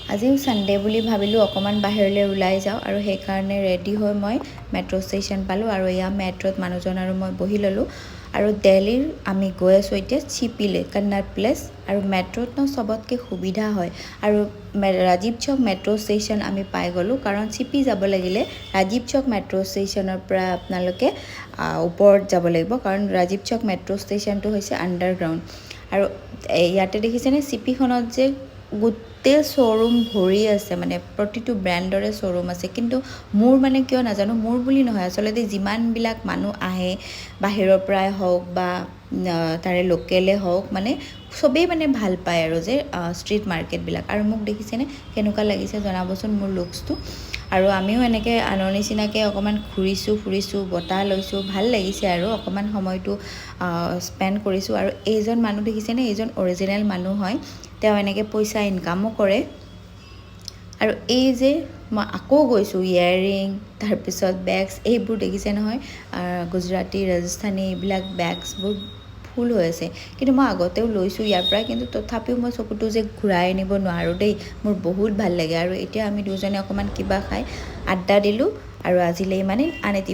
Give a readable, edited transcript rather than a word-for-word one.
আজিও সানডে বুলি ভাবিলোঁ অকণমান বাহিৰলৈ ওলাই যাওঁ আৰু সেইকাৰণে ৰেডি হৈ মই মেট্ৰ' ষ্টেচন পালোঁ আৰু এয়া মেট্ৰ'ত মানুহজন আৰু মই বহি ল'লোঁ আৰু দিল্লীৰ আমি গৈ আছোঁ এতিয়া চিপিলৈ কন্নাট প্লেচ আৰু মেট্ৰ'ত চবতকৈ সুবিধা হয় আৰু ৰাজীৱ চৌক মেট্ৰ' ষ্টেচন আমি পাই গ'লোঁ কাৰণ চিপি যাব লাগিলে ৰাজীৱ চৌক মেট্ৰ' ষ্টেচনৰ পৰা আপোনালোকে ওপৰত যাব লাগিব কাৰণ ৰাজীৱ চৌক মেট্ৰ' ষ্টেচনটো হৈছে আণ্ডাৰগ্ৰাউণ্ড আৰু ইয়াতে দেখিছেনে চিপিখনত যে গোটেই শ্ব'ৰুম ভৰি আছে মানে প্ৰতিটো ব্ৰেণ্ডৰে শ্ব'ৰুম আছে কিন্তু মোৰ মানে কিয় নাজানো মোৰ বুলি নহয় আচলতে যিমানবিলাক মানুহ আহে বাহিৰৰ পৰাই হওক বা তাৰে লোকেলে হওক মানে চবেই মানে ভাল পায় আৰু যে ষ্ট্ৰীট মাৰ্কেটবিলাক আৰু মোক দেখিছেনে কেনেকুৱা লাগিছে জনাবচোন মোৰ লুকছটো আৰু আমিও এনেকৈ আনৰ নিচিনাকৈ অকণমান ফুৰিছোঁ বতাহ লৈছোঁ ভাল লাগিছে আৰু অকণমান সময়টো স্পেণ্ড কৰিছোঁ আৰু এইজন মানুহ দেখিছেনে এইজন অৰিজিনেল মানুহ হয় তেওঁ এনেকৈ পইচা ইনকামো কৰে আৰু এই যে মই আকৌ গৈছোঁ ইয়েৰিং তাৰপিছত বেগছ এইবোৰ দেখিছে নহয় গুজৰাটী ৰাজস্থানী এইবিলাক বেগছবোৰ ফুল হৈ আছে কিন্তু মই আগতেও লৈছোঁ ইয়াৰ পৰা কিন্তু তথাপিও মই চকুটো যে ঘূৰাই আনিব নোৱাৰোঁ দেই মোৰ বহুত ভাল লাগে আৰু এতিয়া আমি দুজনে অকণমান কিবা খাই আড্ডা দিলোঁ আৰু আজিলৈ ইমানেই আন এটি